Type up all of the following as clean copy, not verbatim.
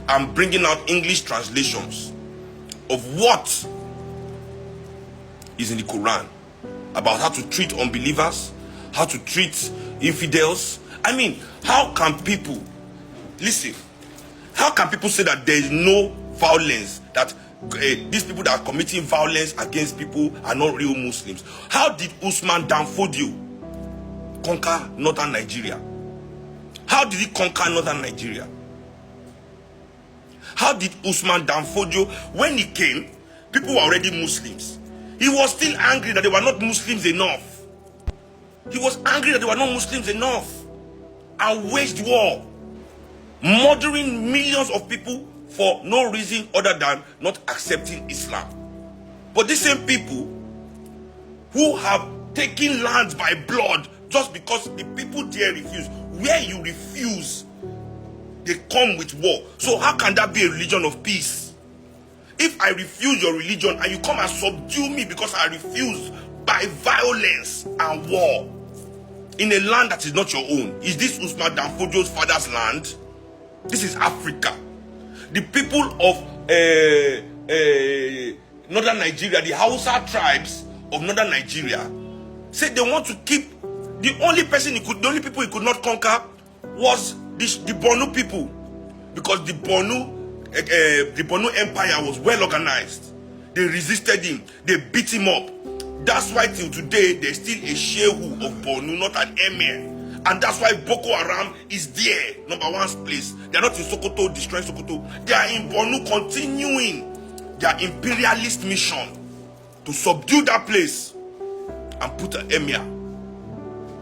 I'm bringing out English translations of what is in the Quran about how to treat unbelievers, how to treat infidels. I mean, how can people, listen, how can people say that there is no violence, that these people that are committing violence against people are not real Muslims? How did Usman Danfodio conquer northern Nigeria? How did he conquer northern Nigeria? How did Usman Danfodio, when he came, people were already Muslims. He was still angry that they were not Muslims enough. He was angry that they were not Muslims enough, and waged war, murdering millions of people for no reason other than not accepting Islam. But these same people who have taken lands by blood just because the people there refuse, where you refuse, they come with war. So how can that be a religion of peace? If I refuse your religion and you come and subdue me because I refuse by violence and war in a land that is not your own, is this Usman Danfodio's father's land? This is Africa. The people of northern Nigeria, the Hausa tribes of northern Nigeria, said they want to keep the only people he could not conquer was the Borno people, because the Borno Empire was well organized. They resisted him. They beat him up. That's why till today there's still a shehu of Borno, not an emir. And that's why Boko Haram is there, number one place. They're not in Sokoto, destroying Sokoto. They are in Borno, continuing their imperialist mission to subdue that place and put an emir.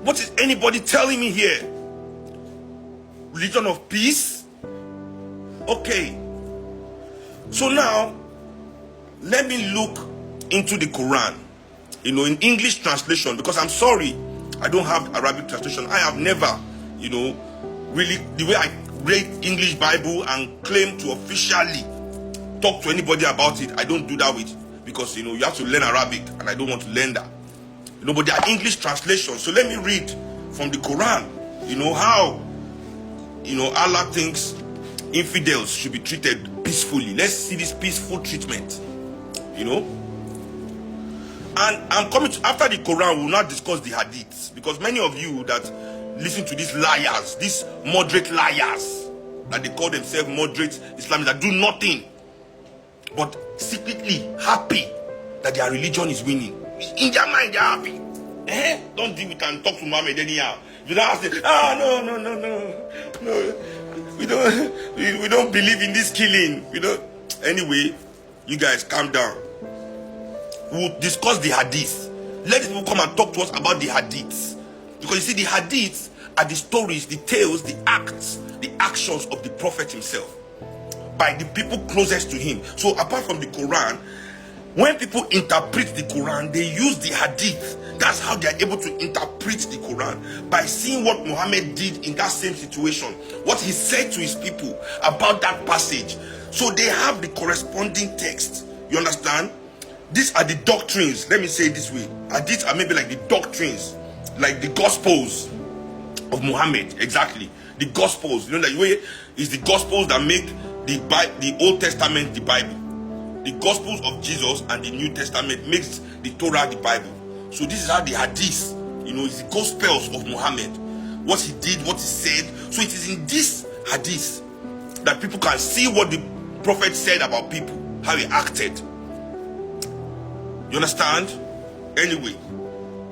What is anybody telling me here? Religion of peace? Okay. So now, let me look into the Quran, in English translation, because I'm sorry, I don't have Arabic translation. I have never, really, the way I read English Bible and claim to officially talk to anybody about it, I don't do that with, because, you have to learn Arabic, and I don't want to learn that. But there are English translations. So let me read from the Quran, how, Allah thinks infidels should be treated peacefully. Let's see this peaceful treatment, And I'm coming to, after the Quran, we will not discuss the hadiths, because many of you that listen to these liars, these moderate liars, that they call themselves moderate Islamists, that do nothing but secretly happy that their religion is winning. In their mind, they're happy. Don't deal with and talk to Muhammad anyhow. You don't ask them, no. We don't believe in this killing. Anyway, you guys calm down. We'll discuss the hadith. Let these people come and talk to us about the hadiths. Because you see, the hadiths are the stories, the tales, the acts, the actions of the Prophet himself, by the people closest to him. So apart from the Quran, when people interpret the Quran, they use the hadith. That's how they are able to interpret the Quran, by seeing what Muhammad did in that same situation, what he said to his people about that passage. So they have the corresponding text. You understand? These are the doctrines. Let me say it this way. Hadiths are maybe like the doctrines, like the Gospels of Muhammad. Exactly. The Gospels. The way is the Gospels that make the Old Testament the Bible. The Gospels of Jesus and the New Testament makes the Torah the Bible. So this is how the Hadith, is the Gospels of Muhammad. What he did, what he said. So it is in this Hadith that people can see what the Prophet said about people, how he acted. You understand? Anyway,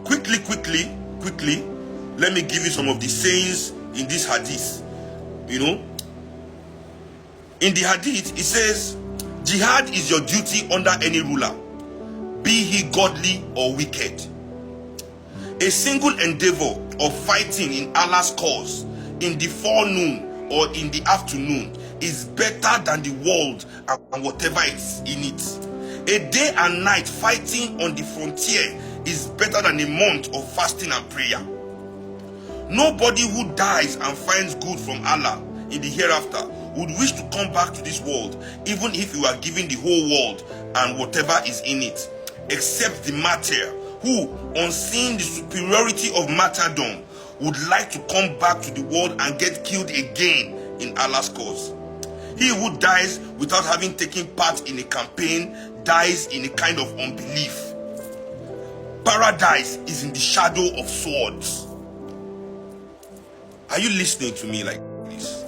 quickly, let me give you some of the sayings in this Hadith. In the Hadith, it says, jihad is your duty under any ruler, be he godly or wicked. A single endeavor of fighting in Allah's cause in the forenoon or in the afternoon is better than the world and whatever is in it. A day and night fighting on the frontier is better than a month of fasting and prayer. Nobody who dies and finds good from Allah in the hereafter would wish to come back to this world, even if you are given the whole world and whatever is in it, except the martyr, who, on seeing the superiority of martyrdom, would like to come back to the world and get killed again in Allah's cause. He who dies without having taken part in a campaign dies in a kind of unbelief. Paradise is in the shadow of swords. Are you listening to me like this?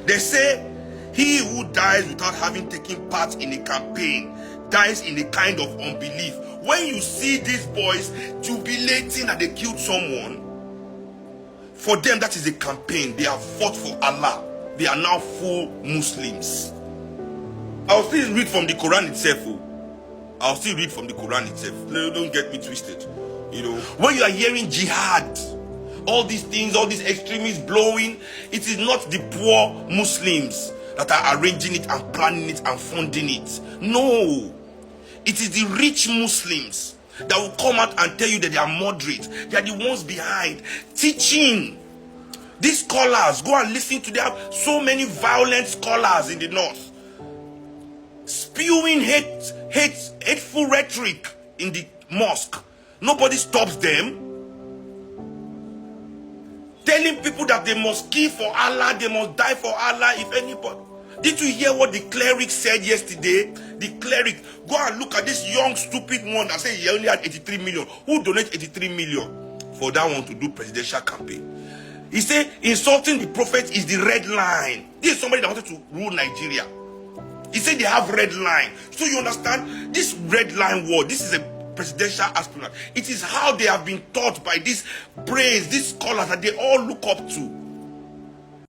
They say, he who dies without having taken part in a campaign dies in a kind of unbelief. When you see these boys jubilating that they killed someone, for them that is a campaign. They have fought for Allah. They are now full Muslims. I'll still read from the Quran itself. I'll still read from the Quran itself. Don't get me twisted. You know, when you are hearing jihad, all these things, all these extremists blowing, it is not the poor Muslims that are arranging it and planning it and funding it. No. It is the rich Muslims that will come out and tell you that they are moderate. They are the ones behind teaching. These scholars, go and listen to them. So many violent scholars in the north spewing hateful rhetoric in the mosque. Nobody stops them. Telling people that they must kill for Allah, they must die for Allah if anybody. Did you hear what the cleric said yesterday? The cleric, go and look at this young stupid one that said he only had 83 million. Who donated 83 million for that one to do presidential campaign? He said insulting the prophet is the red line. This is somebody that wanted to rule Nigeria. He said they have red line. So you understand, this red line word, this is a presidential aspirant. It is how they have been taught by these brains, these scholars that they all look up to.